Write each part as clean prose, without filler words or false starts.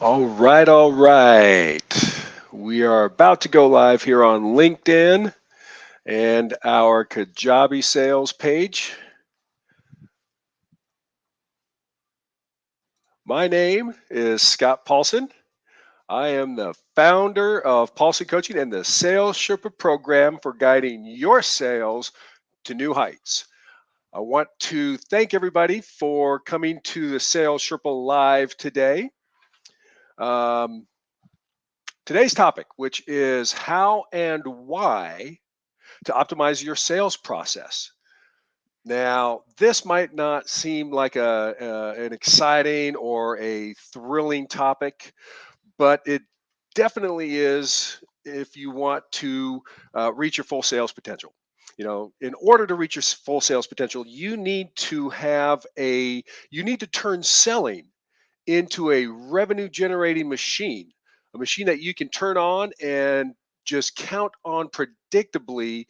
All right, all right. We are about to go live here on LinkedIn and our Kajabi sales page. My name is Scott Paulson. I am the founder of Paulson Coaching and the Sales Sherpa program for guiding your sales to new heights. I want to thank everybody for coming to the Sales Sherpa Live today. Um, Today's topic, which is how and why to optimize your sales process. Now, this might not seem like an exciting or a thrilling topic, but it definitely is if you want to reach your full sales potential. In order to reach your full sales potential, you need to turn selling into a revenue generating machine, a machine that you can turn on and just count on predictably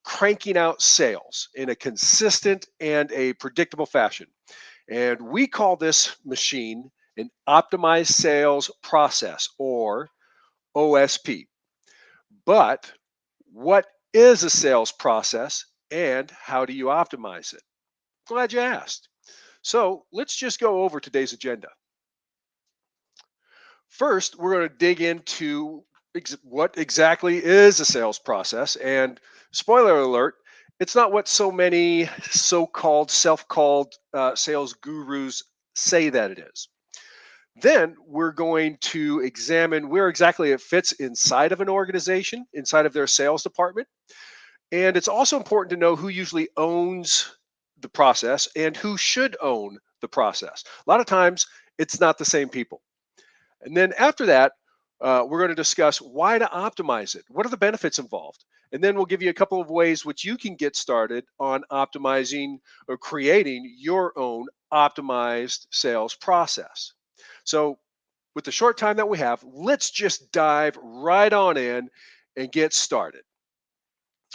cranking out sales in a consistent and a predictable fashion. And we call this machine an optimized sales process, or OSP. But what is a sales process and how do you optimize it? Glad you asked. So let's just go over today's agenda. First, we're going to dig into what exactly is a sales process. And spoiler alert, it's not what so many so called, self called sales gurus say that it is. Then we're going to examine where exactly it fits inside of an organization, inside of their sales department. And it's also important to know who usually owns the process and who should own the process. A lot of times, it's not the same people. And then after that, we're going to discuss why to optimize it. What are the benefits involved? And then we'll give you a couple of ways which you can get started on optimizing or creating your own optimized sales process. So, with the short time that we have, let's just dive right on in and get started.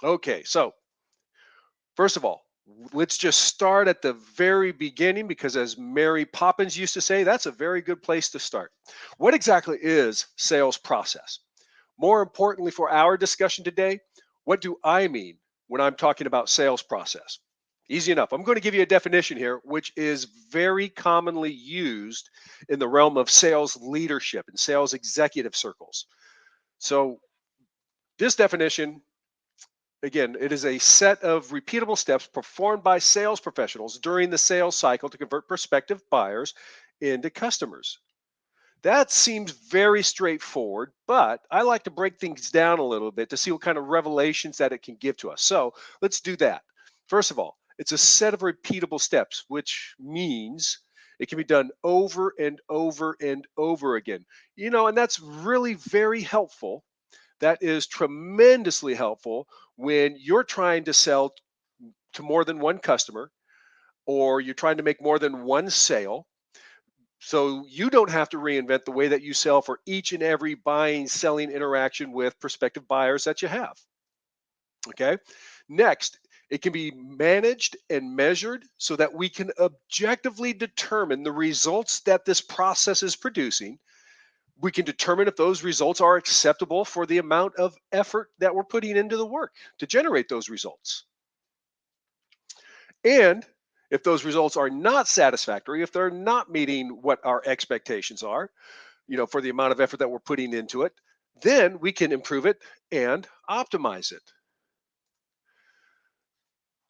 Okay, so first of all, let's just start at the very beginning because, as Mary Poppins used to say, that's a very good place to start. What exactly is sales process? More importantly, for our discussion today, what do I mean when I'm talking about sales process? Easy enough. I'm going to give you a definition here, which is very commonly used in the realm of sales leadership and sales executive circles. So, this definition, again, it is a set of repeatable steps performed by sales professionals during the sales cycle to convert prospective buyers into customers. That seems very straightforward, but I like to break things down a little bit to see what kind of revelations that it can give to us. So let's do that. First of all, it's a set of repeatable steps, which means it can be done over and over and over again. And that's really very helpful. That is tremendously helpful when you're trying to sell to more than one customer or you're trying to make more than one sale. So you don't have to reinvent the way that you sell for each and every buying, selling interaction with prospective buyers that you have. Okay. Next, it can be managed and measured so that we can objectively determine the results that this process is producing. We can determine if those results are acceptable for the amount of effort that we're putting into the work to generate those results. And if those results are not satisfactory, if they're not meeting what our expectations are, for the amount of effort that we're putting into it, then we can improve it and optimize it.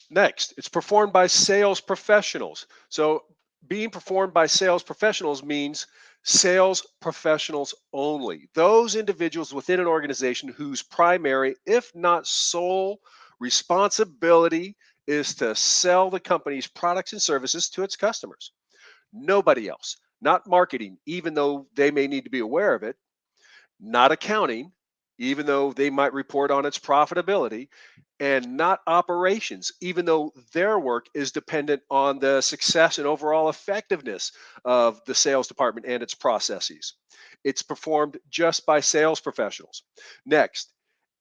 Next, it's performed by sales professionals. So, being performed by sales professionals means sales professionals only. Those individuals within an organization whose primary, if not sole, responsibility is to sell the company's products and services to its customers. Nobody else. Not marketing, even though they may need to be aware of it, not accounting, even though they might report on its profitability, and not operations, even though their work is dependent on the success and overall effectiveness of the sales department and its processes. It's performed just by sales professionals. Next,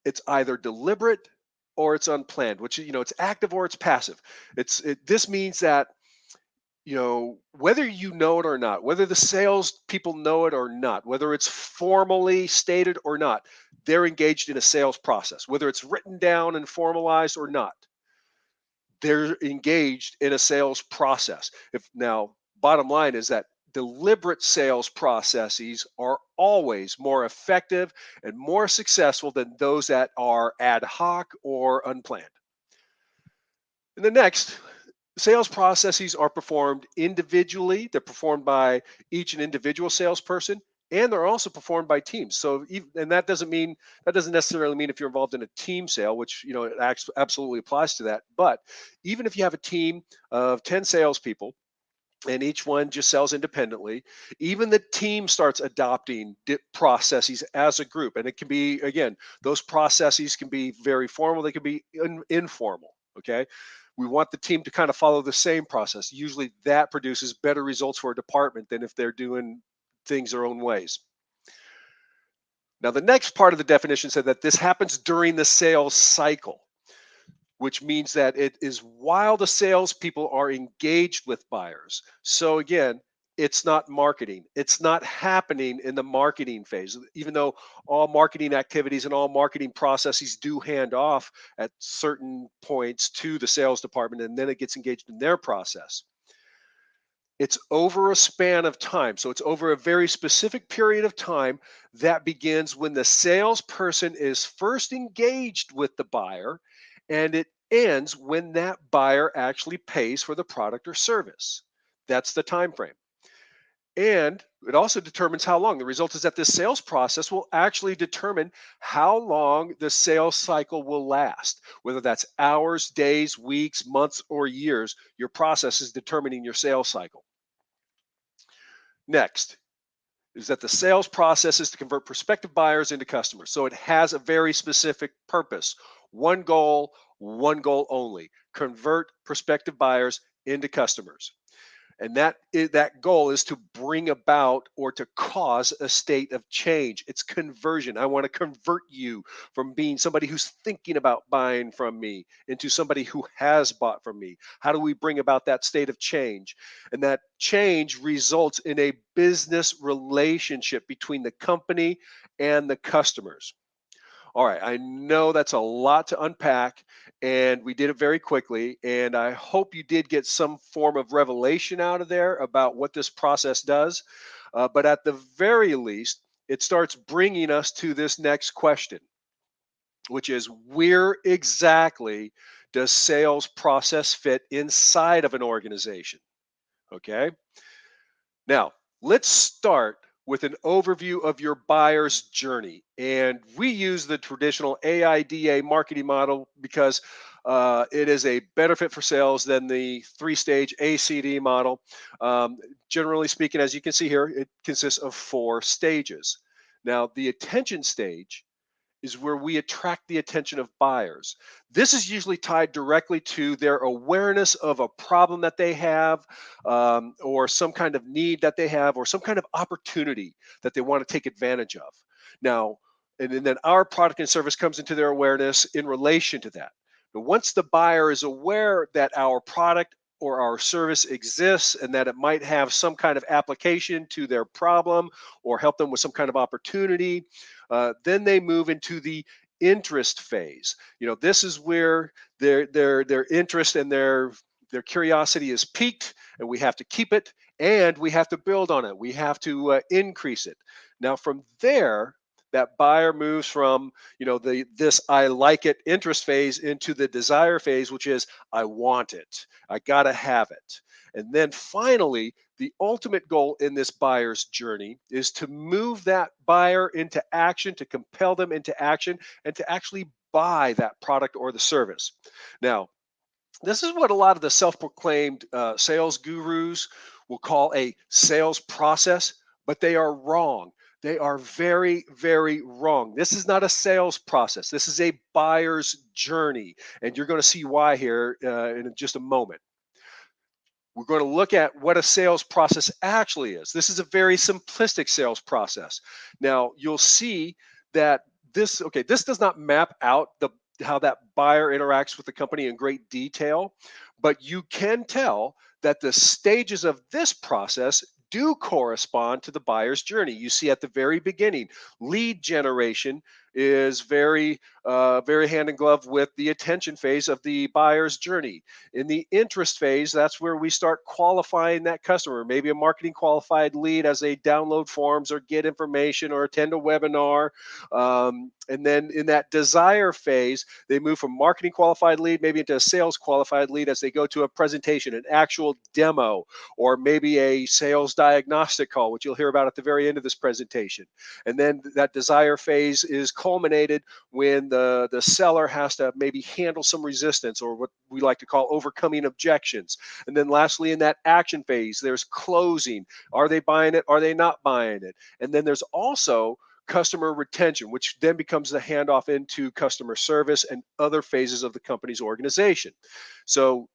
it's either deliberate or it's unplanned, which it's active or it's passive. This means that whether you know it or not, whether the sales people know it or not, whether it's formally stated or not, they're engaged in a sales process, whether it's written down and formalized or not. They're engaged in a sales process. If now, bottom line is that deliberate sales processes are always more effective and more successful than those that are ad hoc or unplanned. And the next, sales processes are performed individually. They're performed by each an individual salesperson, and they're also performed by teams. So, and that doesn't necessarily mean if you're involved in a team sale, which it absolutely applies to that. But even if you have a team of 10 salespeople and each one just sells independently, even the team starts adopting processes as a group, and it can be, again, those processes can be very formal, they can be informal. Okay, we want the team to kind of follow the same process. Usually that produces better results for a department than if they're doing things their own ways. Now, the next part of the definition said that this happens during the sales cycle, which means that it is while the salespeople are engaged with buyers. So again, it's not marketing. It's not happening in the marketing phase, even though all marketing activities and all marketing processes do hand off at certain points to the sales department, and then it gets engaged in their process. It's over a span of time. So it's over a very specific period of time that begins when the salesperson is first engaged with the buyer, and it ends when that buyer actually pays for the product or service. That's the time frame. And it also determines how long. The result is that this sales process will actually determine how long the sales cycle will last, whether that's hours, days, weeks, months, or years. Your process is determining your sales cycle. Next is that the sales process is to convert prospective buyers into customers. So it has a very specific purpose. One goal only: convert prospective buyers into customers. And that goal is to bring about or to cause a state of change. It's conversion. I want to convert you from being somebody who's thinking about buying from me into somebody who has bought from me. How do we bring about that state of change? And that change results in a business relationship between the company and the customers. All right, I know that's a lot to unpack, and we did it very quickly. And I hope you did get some form of revelation out of there about what this process does. But at the very least, it starts bringing us to this next question, which is, where exactly does sales process fit inside of an organization? Okay. Now, let's start with an overview of your buyer's journey. And we use the traditional AIDA marketing model because it is a better fit for sales than the three-stage ACD model. Generally speaking, as you can see here, it consists of 4 stages. Now, the attention stage is where we attract the attention of buyers. This is usually tied directly to their awareness of a problem that they have, or some kind of need that they have, or some kind of opportunity that they want to take advantage of. Now, and then our product and service comes into their awareness in relation to that. But once the buyer is aware that our product or our service exists and that it might have some kind of application to their problem or help them with some kind of opportunity, then they move into the interest phase. This is where their interest and their curiosity is piqued, and we have to keep it, and we have to build on it. We have to increase it. Now, from there, that buyer moves from the this I like it interest phase into the desire phase, which is I want it, I gotta have it. And then finally, the ultimate goal in this buyer's journey is to move that buyer into action, to compel them into action, and to actually buy that product or the service. Now, this is what a lot of the self-proclaimed sales gurus will call a sales process, but they are wrong. They are very, very wrong. This is not a sales process. This is a buyer's journey, and you're going to see why here in just a moment. We're going to look at what a sales process actually is. This is a very simplistic sales process. Now, you'll see that this does not map out how that buyer interacts with the company in great detail, but you can tell that the stages of this process do correspond to the buyer's journey. You see at the very beginning, lead generation is very hand in glove with the attention phase of the buyer's journey. In the interest phase, that's where we start qualifying that customer, maybe a marketing qualified lead as they download forms or get information or attend a webinar. And then in that desire phase, they move from marketing qualified lead maybe into a sales qualified lead as they go to a presentation, an actual demo, or maybe a sales diagnostic call, which you'll hear about at the very end of this presentation. And then that desire phase is culminated when the seller has to maybe handle some resistance, or what we like to call overcoming objections. And then lastly, in that action phase, there's closing. Are they buying it? Are they not buying it? And then there's also customer retention, which then becomes the handoff into customer service and other phases of the company's organization. So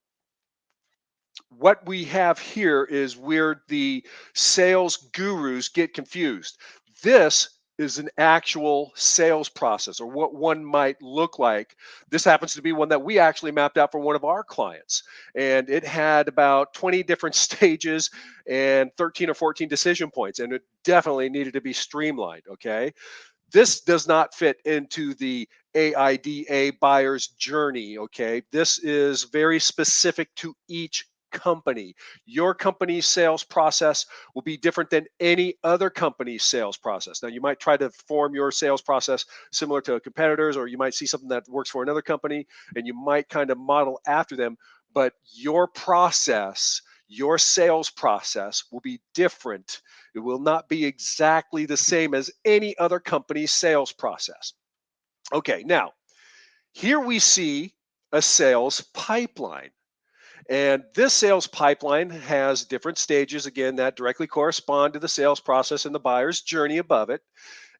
what we have here is where the sales gurus get confused. This is an actual sales process, or what one might look like. This happens to be one that we actually mapped out for one of our clients. And it had about 20 different stages and 13 or 14 decision points. And it definitely needed to be streamlined. Okay. This does not fit into the AIDA buyer's journey. Okay. This is very specific to each company. Your company's sales process will be different than any other company's sales process. Now, you might try to form your sales process similar to a competitor's, or you might see something that works for another company and you might kind of model after them. But your process, your sales process will be different. It will not be exactly the same as any other company's sales process. Okay, now here we see a sales pipeline. And this sales pipeline has different stages, again, that directly correspond to the sales process and the buyer's journey above it.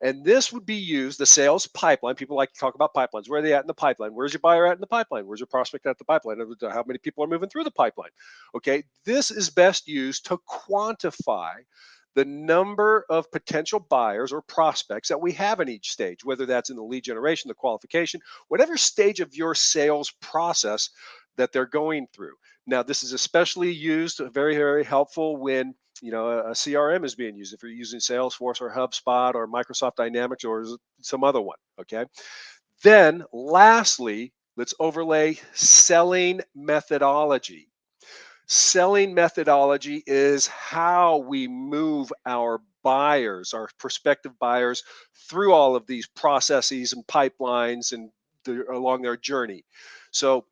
And this would be used, the sales pipeline. People like to talk about pipelines. Where are they at in the pipeline? Where's your buyer at in the pipeline? Where's your prospect at the pipeline? How many people are moving through the pipeline? Okay, this is best used to quantify the number of potential buyers or prospects that we have in each stage, whether that's in the lead generation, the qualification, whatever stage of your sales process that they're going through. Now, this is especially used, very, very helpful when a CRM is being used. If you're using Salesforce or HubSpot or Microsoft Dynamics or some other one, okay? Then, lastly, let's overlay selling methodology. Selling methodology is how we move our buyers, our prospective buyers, through all of these processes and pipelines and along their journey. So,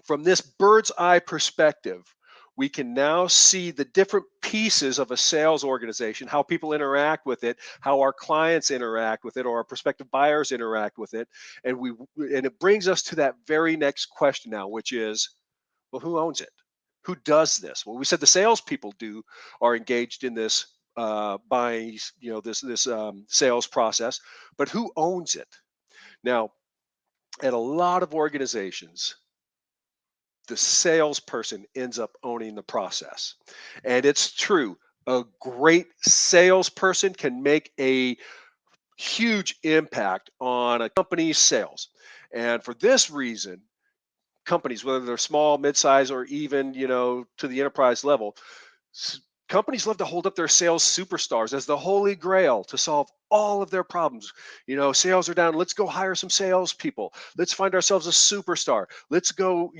from this bird's eye perspective, we can now see the different pieces of a sales organization, how people interact with it, how our clients interact with it, or our prospective buyers interact with it. And it brings us to that very next question now, which is, well, who owns it? Who does this? Well, we said the salespeople are engaged in this buying, this sales process, but who owns it? Now, at a lot of organizations, the salesperson ends up owning the process. And it's true, a great salesperson can make a huge impact on a company's sales. And for this reason, companies, whether they're small, mid-size, or even, to the enterprise level, s- companies love to hold up their sales superstars as the holy grail to solve all of their problems. Sales are down. Let's go hire some salespeople. Let's find ourselves a superstar. Let's go.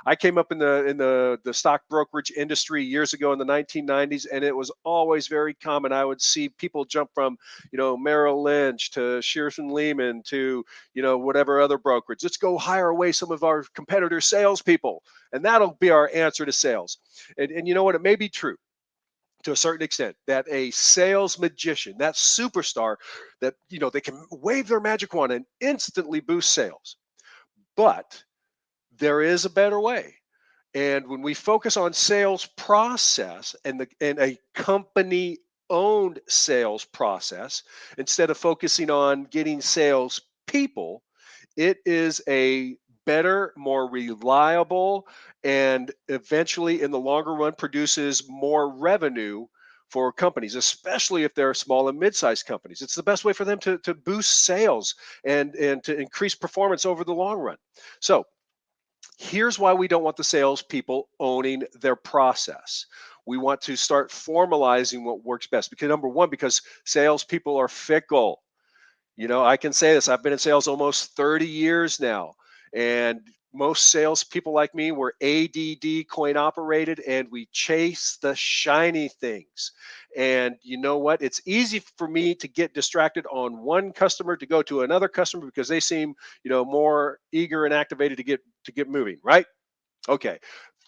I came up in the stock brokerage industry years ago in the 1990s, and it was always very common. I would see people jump from, Merrill Lynch to Shearson Lehman to, whatever other brokerage. Let's go hire away some of our competitors' salespeople, and that'll be our answer to sales. And you know what? It may be true to a certain extent that a sales magician, that superstar, that they can wave their magic wand and instantly boost sales. But there is a better way. And when we focus on sales process and a company owned sales process, instead of focusing on getting sales people, it is a better, more reliable, and eventually in the longer run produces more revenue for companies, especially if they're small and mid-sized companies. It's the best way for them to boost sales and to increase performance over the long run. So Here's why we don't want the salespeople owning their process. We want to start formalizing what works best. Because number one, because salespeople are fickle. I can say this. I've been in sales almost 30 years now, and most salespeople like me were ADD, coin operated, and we chase the shiny things. And you know what? It's easy for me to get distracted on one customer to go to another customer because they seem, more eager and activated to get moving, right? Okay.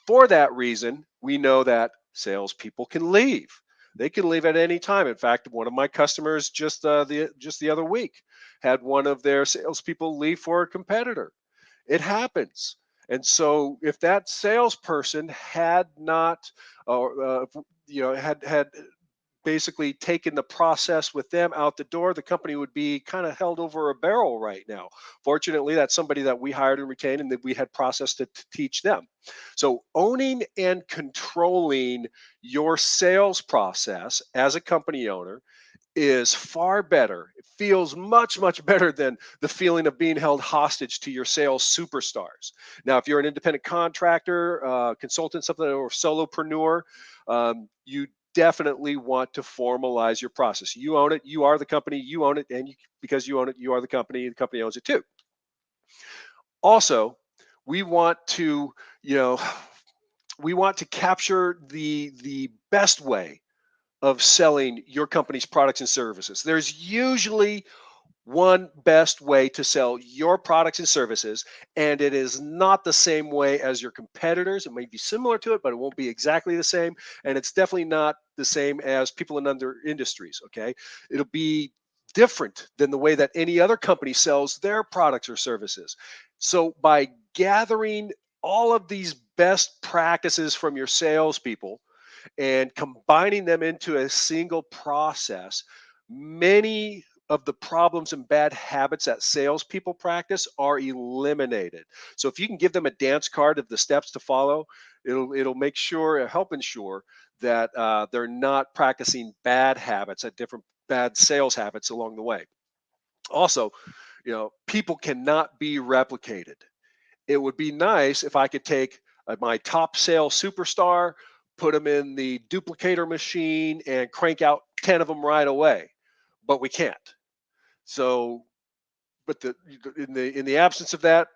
For that reason, we know that salespeople can leave. They can leave at any time. In fact, one of my customers just the other week had one of their salespeople leave for a competitor. It happens. And so, if that salesperson had not, or had basically taken the process with them out the door, the company would be kind of held over a barrel right now. Fortunately, that's somebody that we hired and retained and that we had process to teach them. So, owning and controlling your sales process as a company owner is far better. It feels much, much better than the feeling of being held hostage to your sales superstars. Now, if you're an independent contractor, consultant, something, or solopreneur, you definitely want to formalize your process. You own it. You are the company. You own it, and because you own it, you are the company. The company owns it too. Also, we want to, you know, we want to capture the best way of selling your company's products and services. There's usually one best way to sell your products and services, and it is not the same way as your competitors. It may be similar to it, but it won't be exactly the same. And it's definitely not the same as people in other industries. Okay. It'll be different than the way that any other company sells their products or services. So by gathering all of these best practices from your salespeople, and combining them into a single process, many of the problems and bad habits that salespeople practice are eliminated. So if you can give them a dance card of the steps to follow, it'll make sure, help ensure that they're not practicing bad habits at different bad sales habits along the way. Also, people cannot be replicated. It would be nice if I could take my top sales superstar, put them in the duplicator machine, and crank out 10 of them right away. But we can't. So, but in the absence of that,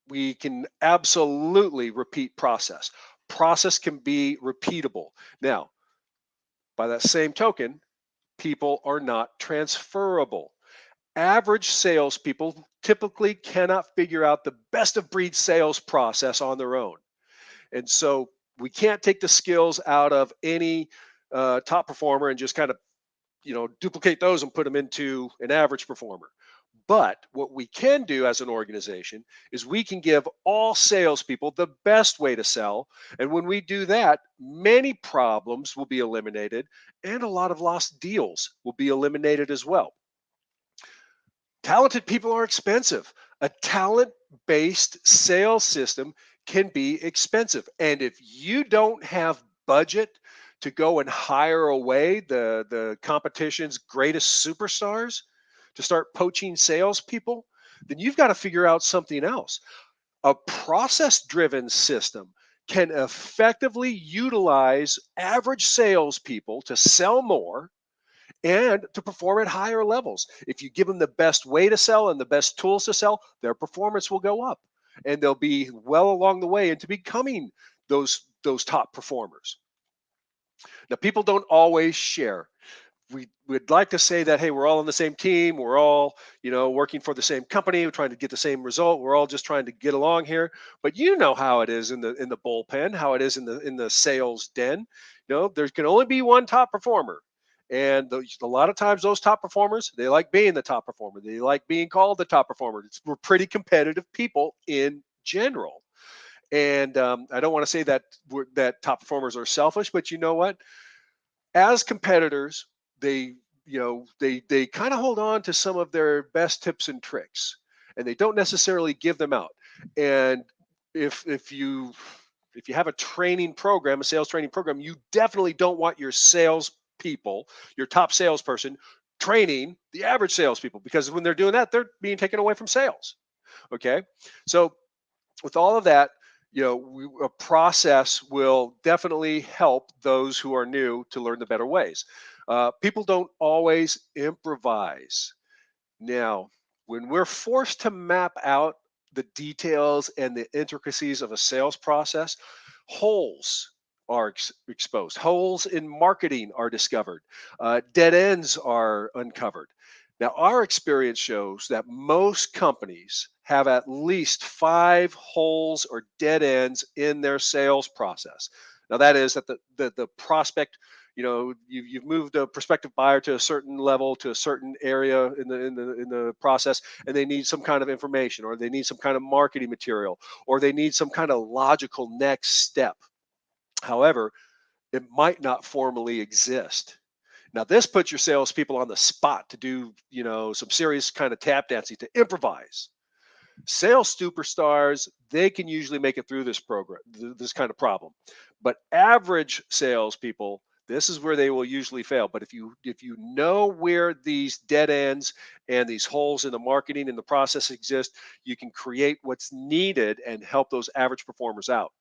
we can absolutely repeat process. Process can be repeatable. Now, by that same token, people are not transferable. Average salespeople typically cannot figure out the best of breed sales process on their own. And so we can't take the skills out of any top performer and just kind of duplicate those and put them into an average performer. But what we can do as an organization is we can give all salespeople the best way to sell. And when we do that, many problems will be eliminated and a lot of lost deals will be eliminated as well. Talented people are expensive. A talent based sales system can be expensive. And if you don't have budget to go and hire away the competition's greatest superstars to start poaching salespeople, then you've got to figure out something else. A process driven system can effectively utilize average salespeople to sell more and to perform at higher levels. If you give them the best way to sell and the best tools to sell, their performance will go up and they'll be well along the way into becoming those top performers. Now, people don't always share. We'd like to say that, hey, we're all on the same team, we're all working for the same company, we're trying to get the same result, we're all just trying to get along here. But you know how it is in the bullpen, how it is in the sales den. There can only be one top performer, and a lot of times those top performers, they like being the top performer, they like being called the top performer. We're pretty competitive people in general. And I don't want to say that top performers are selfish, but you know what, as competitors, they they kind of hold on to some of their best tips and tricks, and they don't necessarily give them out. And if you have a training program, a sales training program, you definitely don't want your sales people, your top salesperson, training the average salespeople, because when they're doing that, they're being taken away from sales. Okay, so with all of that, a process will definitely help those who are new to learn the better ways. People don't always improvise. Now, when we're forced to map out the details and the intricacies of a sales process, holes are exposed. Holes in marketing are discovered. Dead ends are uncovered. Now, our experience shows that most companies have at least 5 holes or dead ends in their sales process. Now, that is that the prospect, you've moved a prospective buyer to a certain level, to a certain area in the process, and they need some kind of information, or they need some kind of marketing material, or they need some kind of logical next step. However, it might not formally exist. Now, this puts your salespeople on the spot to do, some serious kind of tap dancing, to improvise. Sales superstars, they can usually make it through this program, this kind of problem. But average salespeople, this is where they will usually fail. But if you know where these dead ends and these holes in the marketing and the process exist, you can create what's needed and help those average performers out.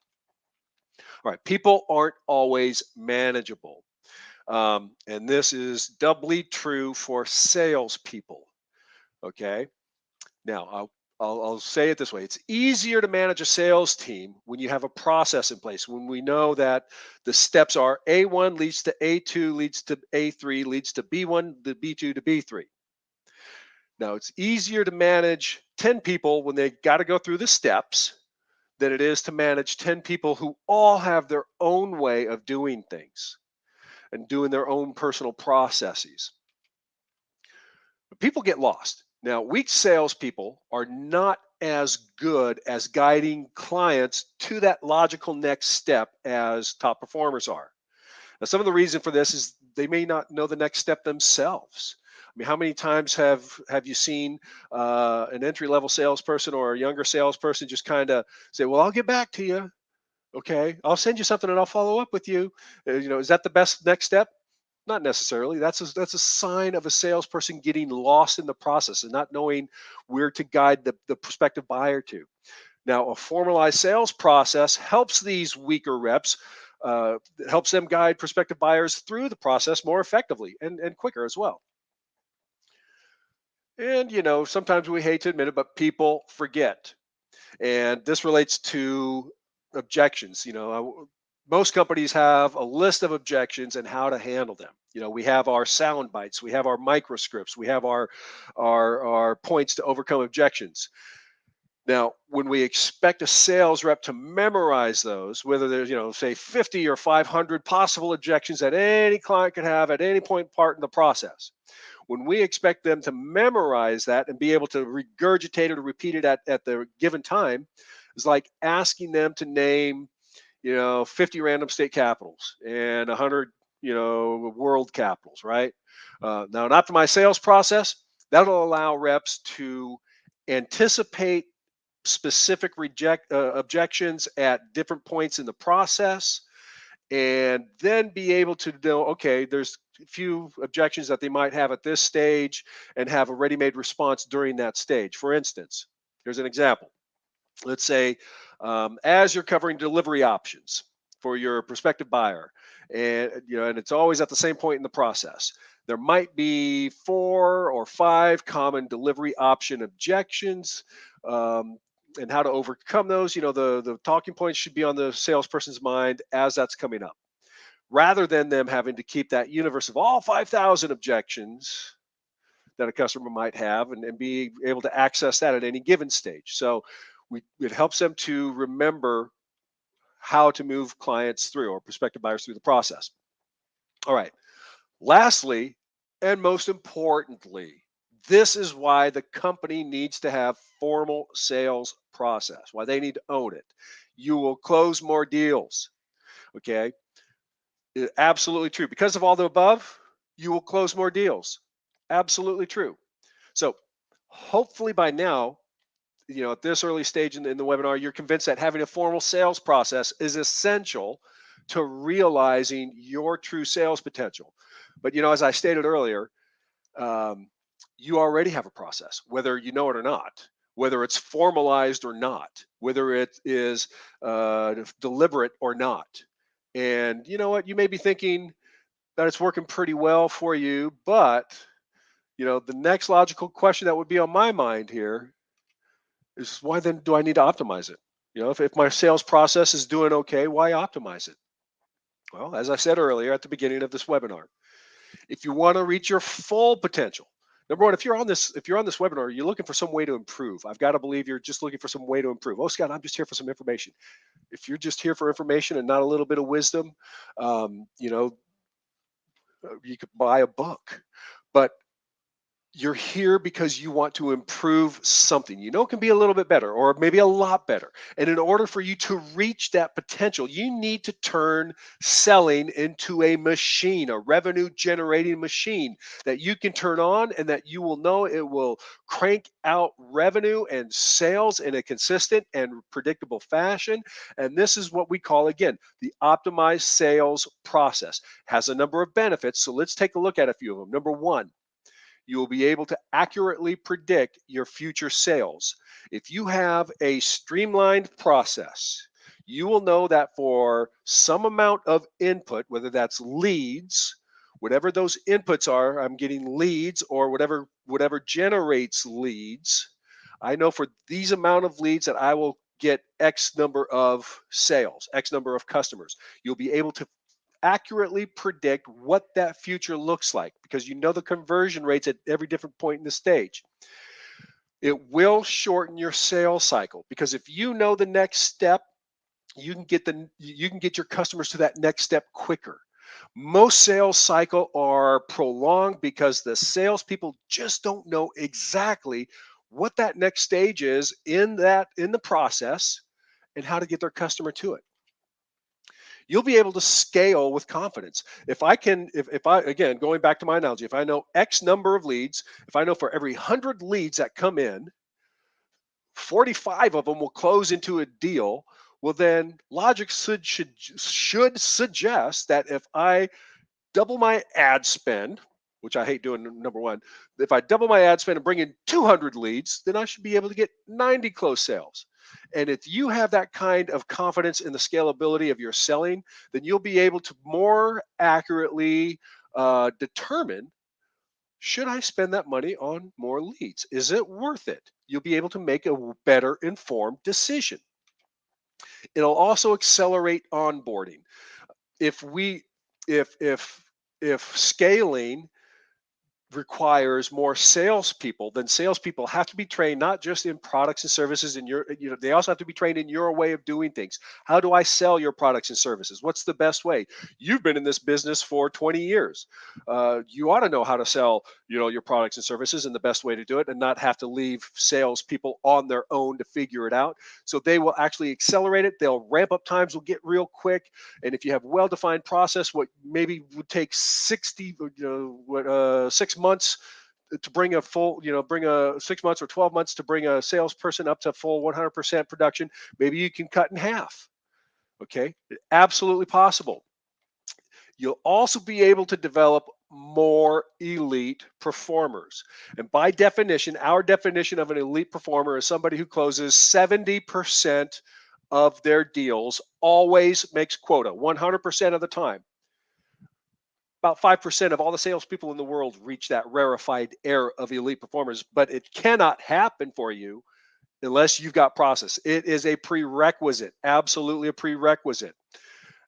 All right, people aren't always manageable. And this is doubly true for salespeople. Okay. Now, I'll say it this way: it's easier to manage a sales team when you have a process in place, when we know that the steps are A1 leads to A2, leads to A3, leads to B1, to B2, to B3. Now, it's easier to manage 10 people when they got to go through the steps than it is to manage 10 people who all have their own way of doing things and doing their own personal processes. But people get lost. Now, weak salespeople are not as good as guiding clients to that logical next step as top performers are. Now, some of the reason for this is they may not know the next step themselves. I mean, how many times have you seen an entry level salesperson or a younger salesperson just kind of say, "Well, I'll get back to you. Okay, I'll send you something and I'll follow up with you." Is that the best next step? Not necessarily. That's a sign of a salesperson getting lost in the process and not knowing where to guide the prospective buyer to. Now, a formalized sales process helps these weaker reps, helps them guide prospective buyers through the process more effectively and quicker as well. And, sometimes we hate to admit it, but people forget. And this relates to objections. Most companies have a list of objections and how to handle them. We have our sound bites, we have our microscripts, we have our points to overcome objections. Now, when we expect a sales rep to memorize those, whether there's, say 50 or 500 possible objections that any client could have at any point part in the process, when we expect them to memorize that and be able to regurgitate it or repeat it at the given time, is like asking them to name, 50 random state capitals and 100, world capitals, right? Now, an optimized sales process that'll allow reps to anticipate specific objections at different points in the process, and then be able to know, okay, there's a few objections that they might have at this stage, and have a ready-made response during that stage. For instance, here's an example. Let's say, as you're covering delivery options for your prospective buyer, and it's always at the same point in the process, there might be 4 or 5 common delivery option objections. um, and how to overcome those. The talking points should be on the salesperson's mind as that's coming up, rather than them having to keep that universe of all 5,000 objections that a customer might have, and be able to access that at any given stage. So it helps them to remember how to move clients through, or prospective buyers through, the process. All right. Lastly, and most importantly, this is why the company needs to have formal sales process, why they need to own it. You will close more deals. Okay. Absolutely true. Because of all the above, you will close more deals. Absolutely true. So hopefully by now, at this early stage in the webinar, you're convinced that having a formal sales process is essential to realizing your true sales potential. But as I stated earlier, um, you already have a process, whether you know it or not. whether it's formalized or not, whether it is deliberate or not. And you know what? You may be thinking that it's working pretty well for you, but the next logical question that would be on my mind here is, why then do I need to optimize it? If my sales process is doing okay, why optimize it? Well, as I said earlier at the beginning of this webinar, if you want to reach your full potential, number one, if you're on this webinar, you're looking for some way to improve. I've got to believe you're just looking for some way to improve. Oh, Scott, I'm just here for some information. If you're just here for information and not a little bit of wisdom, um, you know, you could buy a book. But you're here because you want to improve something it can be a little bit better or maybe a lot better. And in order for you to reach that potential, you need to turn selling into a machine, a revenue generating machine that you can turn on and that you will know it will crank out revenue and sales in a consistent and predictable fashion. And this is what we call, again, the optimized sales process. Has a number of benefits, so let's take a look at a few of them. Number one, you will be able to accurately predict your future sales. If you have a streamlined process, you will know that for some amount of input, whether that's leads, whatever those inputs are, I'm getting leads or whatever generates leads. I know for these amount of leads that I will get X number of sales, X number of customers. You'll be able to accurately predict what that future looks like because you know the conversion rates at every different point in the stage. It will shorten your sales cycle because if you know the next step, you can get your customers to that next step quicker. Most sales cycle are prolonged because the salespeople just don't know exactly what that next stage is in the process and how to get their customer to it. You'll be able to scale with confidence. If I, again, going back to my analogy, if I know X number of leads, if I know for every 100 leads that come in, 45 of them will close into a deal, well then logic should suggest that if I double my ad spend, which I hate doing, number one, if I double my ad spend and bring in 200 leads, then I should be able to get 90 close sales. And if you have that kind of confidence in the scalability of your selling, then you'll be able to more accurately determine, should I spend that money on more leads? Is it worth it? You'll be able to make a better informed decision. It'll also accelerate onboarding. If we if scaling requires more salespeople, then salespeople have to be trained not just in products and services. They also have to be trained in your way of doing things. How do I sell your products and services? What's the best way? You've been in this business for 20 years. You ought to know how to sell, your products and services and the best way to do it, and not have to leave salespeople on their own to figure it out. So they will actually accelerate it. They'll ramp up times will get real quick. And if you have well-defined process, what maybe would take 6 months to bring a full, bring a 6 months or 12 months to bring a salesperson up to full 100% production, maybe you can cut in half. Okay, absolutely possible. You'll also be able to develop more elite performers. And by definition, our definition of an elite performer is somebody who closes 70% of their deals, always makes quota 100% of the time. About 5% of all the salespeople in the world reach that rarefied air of elite performers, but it cannot happen for you unless you've got process. It is a prerequisite, absolutely a prerequisite.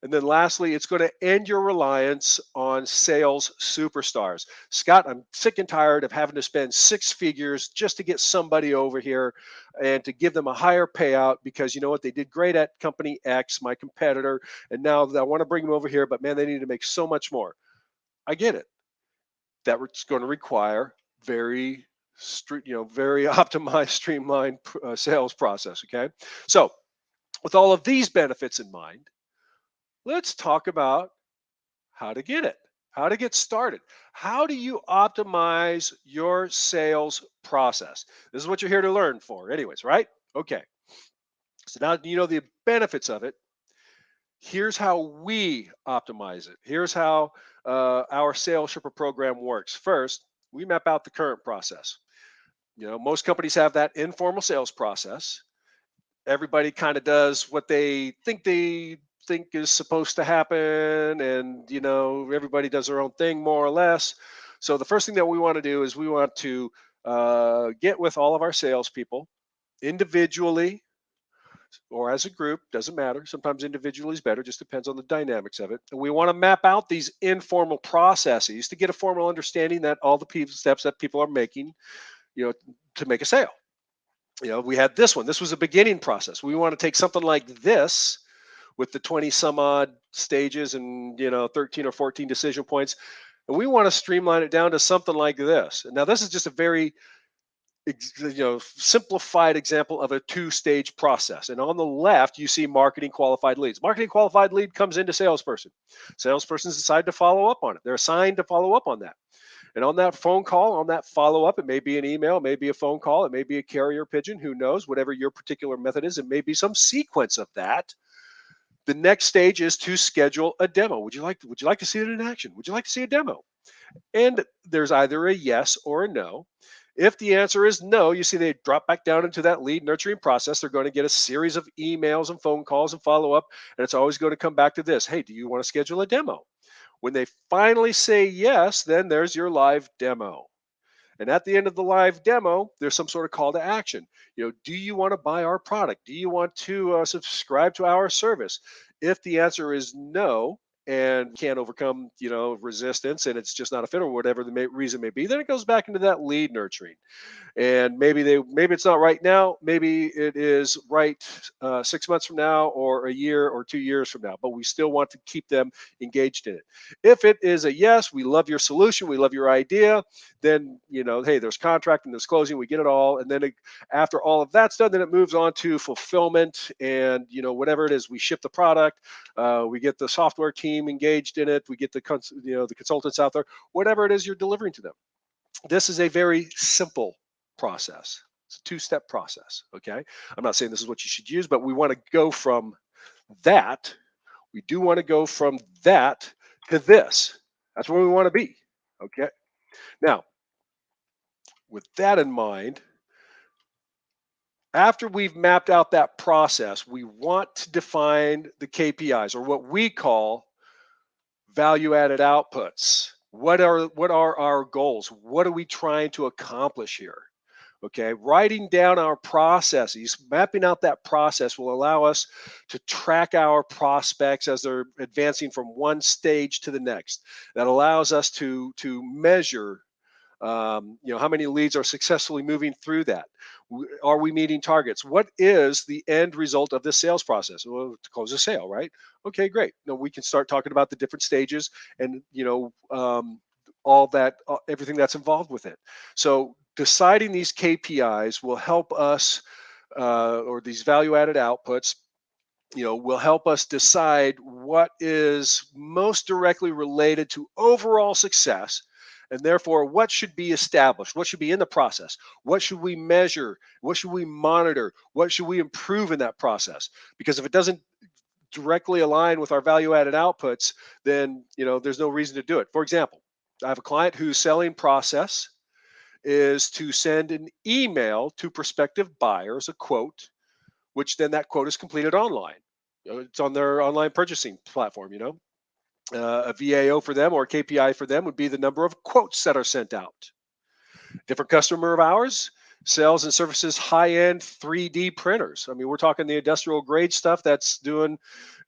And then lastly, it's going to end your reliance on sales superstars. Scott, I'm sick and tired of having to spend six figures just to get somebody over here and to give them a higher payout because you know what? They did great at company X, my competitor, and now I want to bring them over here, but man, they need to make so much more. I get it. That's going to require very optimized, streamlined sales process. Okay, so with all of these benefits in mind, let's talk about how to get it, how to get started. How do you optimize your sales process? This is what you're here to learn for, anyways, right? Okay. So now you know the benefits of it. Here's how we optimize it. Here's how our sales shipper program works. First, we map out the current process. Most companies have that informal sales process. Everybody kind of does what they think is supposed to happen, and everybody does their own thing more or less. So the first thing that we want to do is we want to get with all of our salespeople individually or as a group, doesn't matter. Sometimes individually is better, just depends on the dynamics of it. And we want to map out these informal processes to get a formal understanding that all the steps that people are making, you know, to make a sale. We had this one. This was a beginning process. We want to take something like this with the 20 some odd stages and 13 or 14 decision points, and we want to streamline it down to something like this. And now this is just a very simplified example of a two-stage process. And on the left, you see marketing qualified leads. Marketing qualified lead comes into salesperson. Salespersons decide to follow up on it. They're assigned to follow up on that. And on that phone call, on that follow up, it may be an email, it may be a phone call, it may be a carrier pigeon, who knows, whatever your particular method is, it may be some sequence of that. The next stage is to schedule a demo. Would you like to see it in action? Would you like to see a demo? And there's either a yes or a no. If the answer is no, you see they drop back down into that lead nurturing process. They're going to get a series of emails and phone calls and follow up. And it's always going to come back to this: hey, do you want to schedule a demo? When they finally say yes, then there's your live demo. And at the end of the live demo, there's some sort of call to action. Do you want to buy our product? Do you want to subscribe to our service? If the answer is no, and can't overcome, resistance, and it's just not a fit or whatever the reason may be, then it goes back into that lead nurturing. And maybe it's not right now, maybe it is right 6 months from now or a year or 2 years from now, but we still want to keep them engaged in it. If it is a yes, we love your solution, we love your idea, then hey, there's contract and there's closing, we get it all. And then after all of that's done, then it moves on to fulfillment. And whatever it is, we ship the product, we get the software team engaged in it, we get the consultants out there, whatever it is you're delivering to them. This is a very simple process. It's a two-step process. Okay. I'm not saying this is what you should use, but we want to go from that. We do want to go from that to this. That's where we want to be. Okay. Now, with that in mind, after we've mapped out that process, we want to define the KPIs, or what we call value added outputs. What are our goals? What are we trying to accomplish here? Okay, writing down our processes, mapping out that process will allow us to track our prospects as they're advancing from one stage to the next. That allows us to measure, how many leads are successfully moving through that. Are we meeting targets? What is the end result of this sales process? Well, to close a sale, right? Okay, great. Now we can start talking about the different stages and all that, everything that's involved with it. So deciding these KPIs will help us, or these value-added outputs, will help us decide what is most directly related to overall success, and therefore what should be established, what should be in the process, what should we measure, what should we monitor, what should we improve in that process. Because if it doesn't directly align with our value-added outputs, then there's no reason to do it. For example, I have a client whose selling process is to send an email to prospective buyers, a quote, which then that quote is completed online. It's on their online purchasing platform. A VAO for them or a KPI for them would be the number of quotes that are sent out. Different customer of ours sells and services high-end 3D printers. I mean, we're talking the industrial grade stuff that's doing,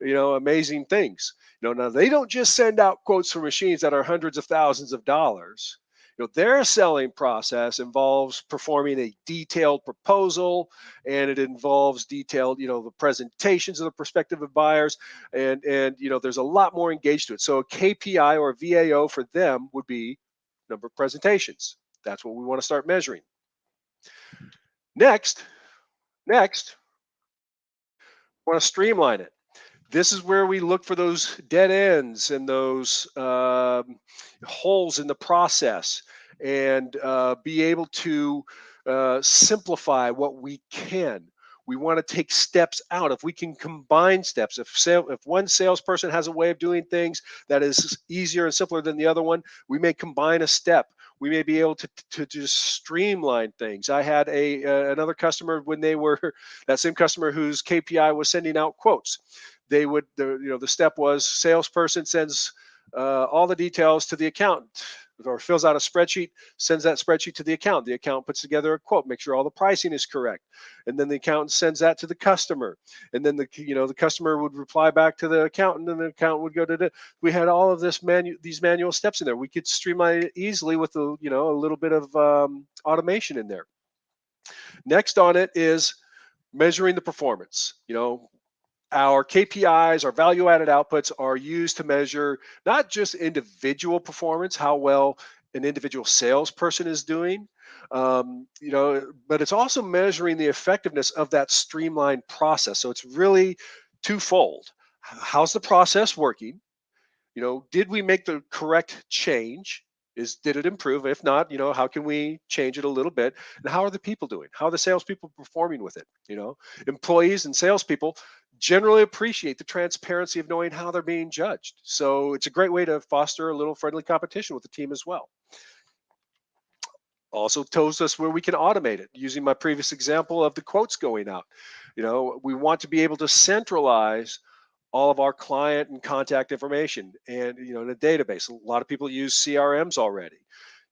amazing things. Now they don't just send out quotes for machines that are hundreds of thousands of dollars. Their selling process involves performing a detailed proposal, and it involves detailed, the presentations of the prospective buyers, and there's a lot more engaged to it. So a KPI or a VAO for them would be number of presentations. That's what we want to start measuring. Next, want to streamline it. This is where we look for those dead ends and those holes in the process, and be able to simplify what we can. We want to take steps out. If we can combine steps, if one salesperson has a way of doing things that is easier and simpler than the other one, we may combine a step. We may be able to just streamline things. I had another customer when they were that same customer whose KPI was sending out quotes. They would the step was salesperson sends all the details to the accountant or fills out a spreadsheet, sends that spreadsheet to the accountant. The accountant puts together a quote, make sure all the pricing is correct, and then the accountant sends that to the customer, and then the customer would reply back to the accountant, and the accountant would go to the. We had all of these manual steps in there. We could streamline it easily with a little bit of automation in there. Next on it is measuring the performance. Our KPIs, our value added outputs are used to measure not just individual performance, how well an individual salesperson is doing, but it's also measuring the effectiveness of that streamlined process. So it's really twofold. How's the process working? Did we make the correct change? Did it improve? If not, how can we change it a little bit? And how are the people doing? How are the salespeople performing with it? Employees and salespeople generally appreciate the transparency of knowing how they're being judged. So it's a great way to foster a little friendly competition with the team as well. Also tells us where we can automate it using my previous example of the quotes going out. We want to be able to centralize all of our client and contact information and in a database. A lot of people use CRMs already,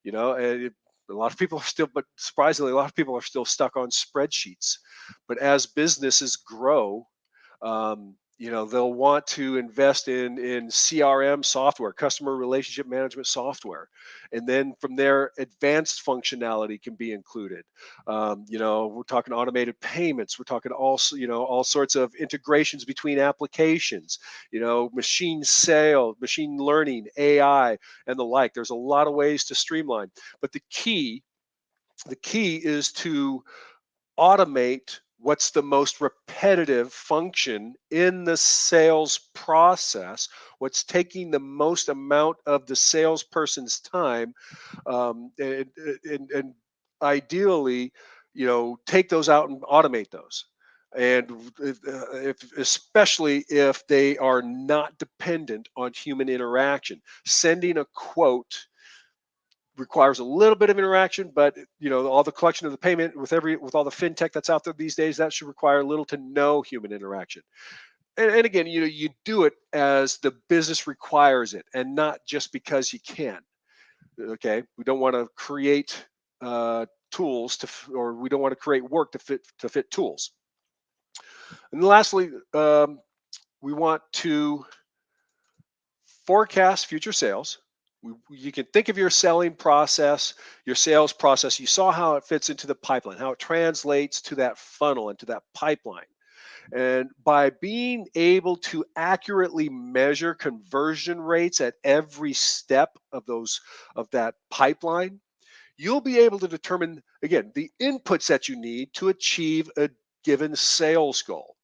and a lot of people are still, but surprisingly a lot of people are still stuck on spreadsheets. But as businesses grow, they'll want to invest in CRM software, customer relationship management software, and then from there, advanced functionality can be included. We're talking automated payments. We're talking also, all sorts of integrations between applications. Machine learning, AI, and the like. There's a lot of ways to streamline, but the key is to automate what's the most repetitive function in the sales process, what's taking the most amount of the salesperson's time, and ideally, take those out and automate those. And especially if they are not dependent on human interaction, sending a quote requires a little bit of interaction, but all the collection of the payment with all the fintech that's out there these days, that should require little to no human interaction. And again, you do it as the business requires it, and not just because you can. Okay, we don't want to create tools or we don't want to create work to fit tools. And lastly, we want to forecast future sales. You can think of your selling process, your sales process. You saw how it fits into the pipeline, how it translates to that funnel, into that pipeline. And by being able to accurately measure conversion rates at every step of that pipeline, you'll be able to determine, again, the inputs that you need to achieve a given sales goal.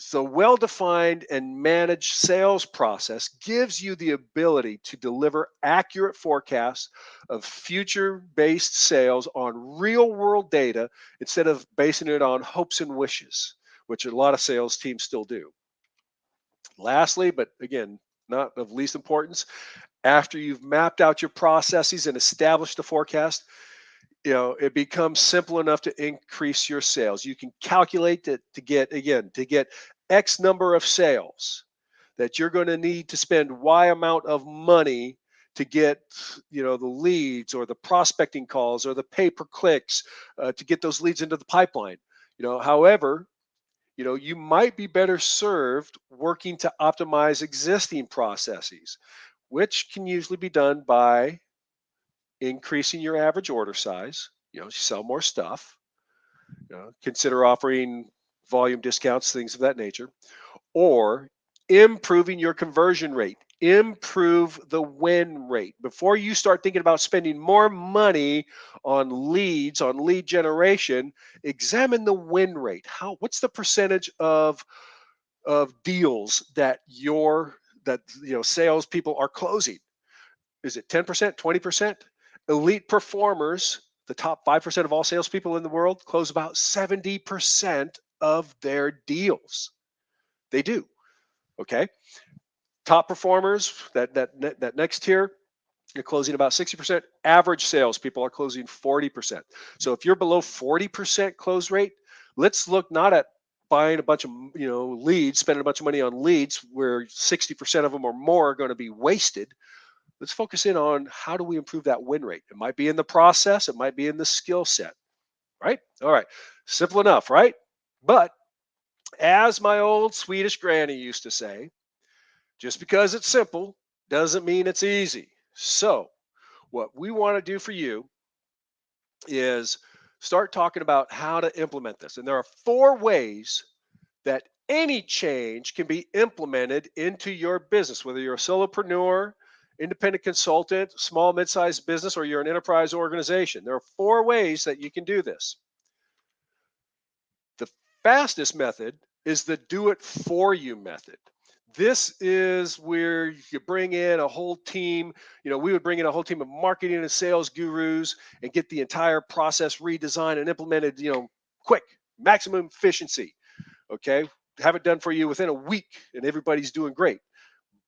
So, well defined and managed sales process gives you the ability to deliver accurate forecasts of future based sales on real world data instead of basing it on hopes and wishes, which a lot of sales teams still do. Lastly, but again, not of least importance, after you've mapped out your processes and established the forecast, it becomes simple enough to increase your sales. You can calculate that to get X number of sales, that you're going to need to spend Y amount of money to get the leads or the prospecting calls or the pay-per-clicks, to get those leads into the pipeline. However, you might be better served working to optimize existing processes, which can usually be done by increasing your average order size. Sell more stuff. Consider offering volume discounts, things of that nature, or improving your conversion rate. Improve the win rate before you start thinking about spending more money on leads, on lead generation. Examine the win rate. What's the percentage of deals that salespeople are closing? Is it 10%, 20%? Elite performers, the top 5% of all salespeople in the world, close about 70% of their deals. They do. Okay. Top performers, that next tier, You're closing about 60%. Average sales people are closing 40%. So if you're below 40% close rate, let's look not at buying a bunch of leads, spending a bunch of money on leads where 60% of them or more are going to be wasted. Let's focus in on how do we improve that win rate. It might be in the process, it might be in the skill set, right? All right. Simple enough, right? But as my old Swedish granny used to say, just because it's simple doesn't mean it's easy. So, what we want to do for you is start talking about how to implement this. And there are four ways that any change can be implemented into your business, whether you're a solopreneur, independent consultant, small, mid-sized business, or you're an enterprise organization. There are four ways that you can do this. The fastest method is the do it for you method. This is where you bring in a whole team. We would bring in a whole team of marketing and sales gurus and get the entire process redesigned and implemented, quick, maximum efficiency. Okay. Have it done for you within a week and everybody's doing great.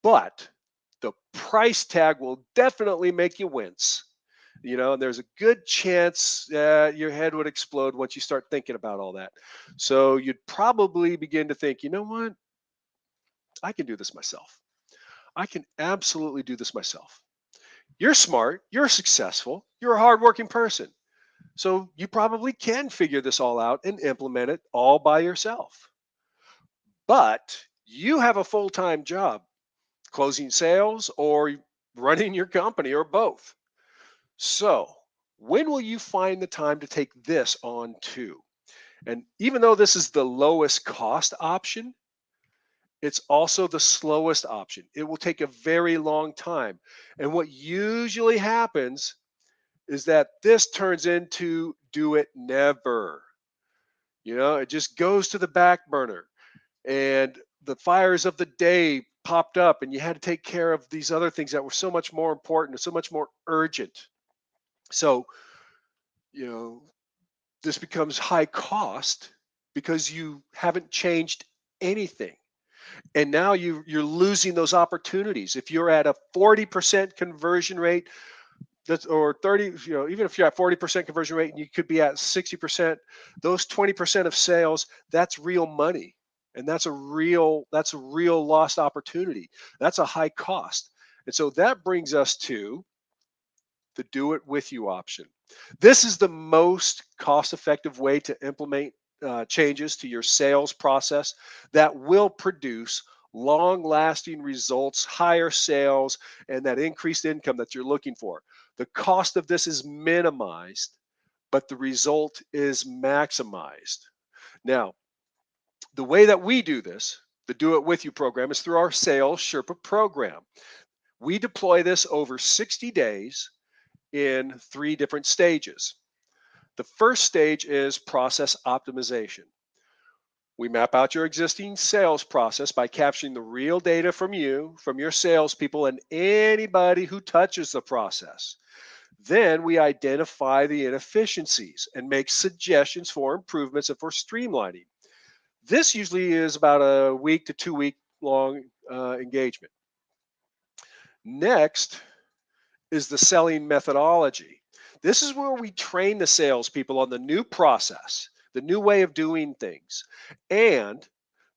But the price tag will definitely make you wince. And there's a good chance your head would explode once you start thinking about all that. So you'd probably begin to think, you know what? I can do this myself. I can absolutely do this myself. You're smart, you're successful, you're a hardworking person. So you probably can figure this all out and implement it all by yourself. But you have a full time job, closing sales or running your company or both. So when will you find the time to take this on too? And even though this is the lowest cost option, it's also the slowest option. It will take a very long time. And what usually happens is that this turns into do it never. It just goes to the back burner. And the fires of the day popped up, and you had to take care of these other things that were so much more important and so much more urgent. So, you know, this becomes high cost because you haven't changed anything. And now you're losing those opportunities. If you're at a 40% conversion rate, that's or 30, even if you're at 40% conversion rate and you could be at 60%, those 20% of sales, that's real money. And that's a real lost opportunity. That's a high cost. And so that brings us to the do it with you option. This is the most cost effective way to implement changes to your sales process that will produce long lasting results, higher sales, and that increased income that you're looking for. The cost of this is minimized, but the result is maximized. Now, the way that we do this, the Do It With You program, is through our Sales Sherpa program. We deploy this over 60 days in three different stages. The first stage is process optimization. We map out your existing sales process by capturing the real data from you, from your salespeople, and anybody who touches the process. Then we identify the inefficiencies and make suggestions for improvements and for streamlining. This usually is about a week to 2 week long engagement. Next is the selling methodology. This is where we train the salespeople on the new process, the new way of doing things, and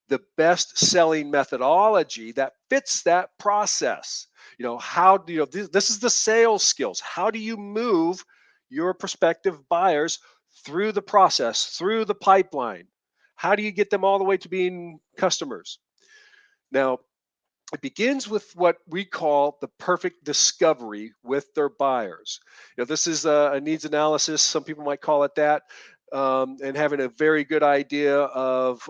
the best selling methodology that fits that process. This is the sales skills. How do you move your prospective buyers through the process, through the pipeline? How do you get them all the way to being customers? Now, it begins with what we call the perfect discovery with their buyers. This is a needs analysis. Some people might call it that. And having a very good idea of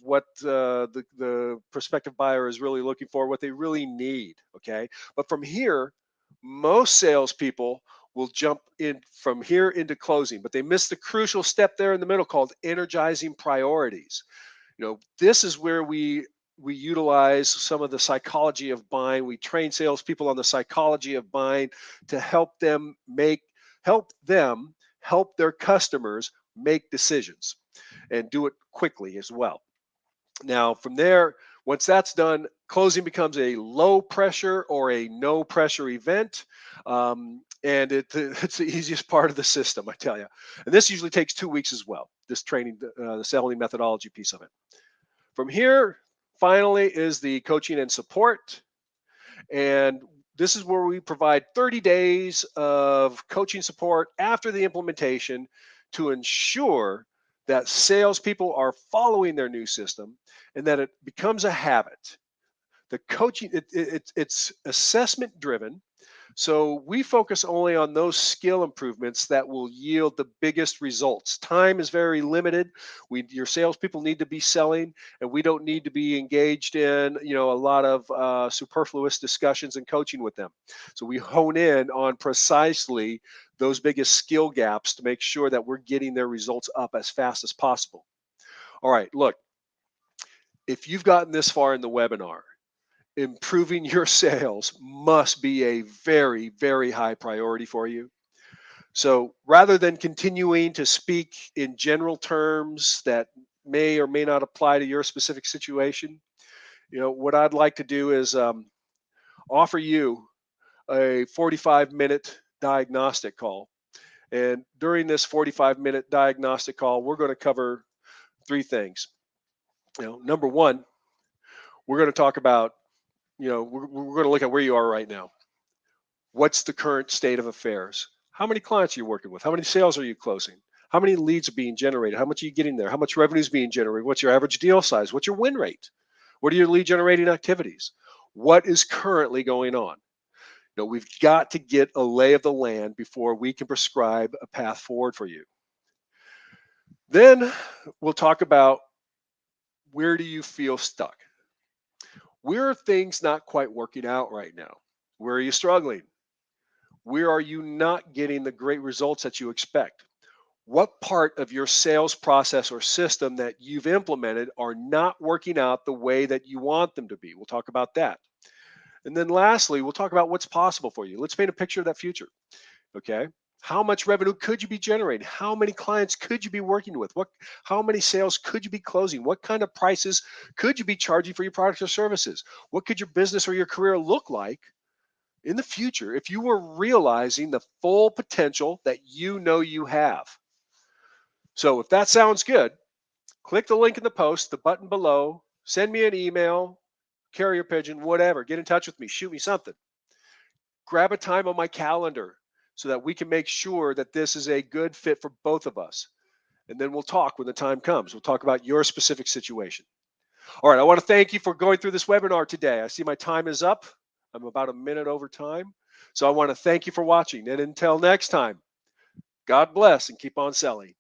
what the prospective buyer is really looking for, what they really need. Okay. But from here, most salespeople will jump in from here into closing, but they miss the crucial step there in the middle called energizing priorities. This is where we utilize some of the psychology of buying. We train salespeople on the psychology of buying to help their customers make decisions and do it quickly as well. Now, from there, Once that's done, closing becomes a low pressure or a no pressure event. And it's the easiest part of the system, I tell you. And this usually takes 2 weeks as well, this training, the selling methodology piece of it. From here, finally, is the coaching and support. And this is where we provide 30 days of coaching support after the implementation to ensure that salespeople are following their new system and that it becomes a habit. The coaching, it's assessment driven, so we focus only on those skill improvements that will yield the biggest results. Time is very limited. Your salespeople need to be selling, and we don't need to be engaged in, a lot of superfluous discussions and coaching with them. So we hone in on precisely those biggest skill gaps to make sure that we're getting their results up as fast as possible. All right, look, if you've gotten this far in the webinar, improving your sales must be a very, very high priority for you. So rather than continuing to speak in general terms that may or may not apply to your specific situation, what I'd like to do is offer you a 45-minute diagnostic call. And during this 45-minute diagnostic call, we're going to cover three things. Number one, we're going to talk about, we're going to look at where you are right now. What's the current state of affairs? How many clients are you working with? How many sales are you closing? How many leads are being generated? How much are you getting there? How much revenue is being generated? What's your average deal size? What's your win rate? What are your lead generating activities? What is currently going on? We've got to get a lay of the land before we can prescribe a path forward for you. Then we'll talk about, where do you feel stuck? Where are things not quite working out right now? Where are you struggling? Where are you not getting the great results that you expect? What part of your sales process or system that you've implemented are not working out the way that you want them to be? We'll talk about that. And then lastly, we'll talk about what's possible for you. Let's paint a picture of that future. Okay. How much revenue could you be generating? How many clients could you be working with? How many sales could you be closing? What kind of prices could you be charging for your products or services? What could your business or your career look like in the future if you were realizing the full potential that you have? So if that sounds good, click the link in the post, the button below, send me an email, carrier pigeon, whatever. Get in touch with me, shoot me something. Grab a time on my calendar so that we can make sure that this is a good fit for both of us. And then we'll talk when the time comes. We'll talk about your specific situation. All right, I want to thank you for going through this webinar today. I see my time is up. I'm about a minute over time. So I want to thank you for watching. And until next time, God bless and keep on selling.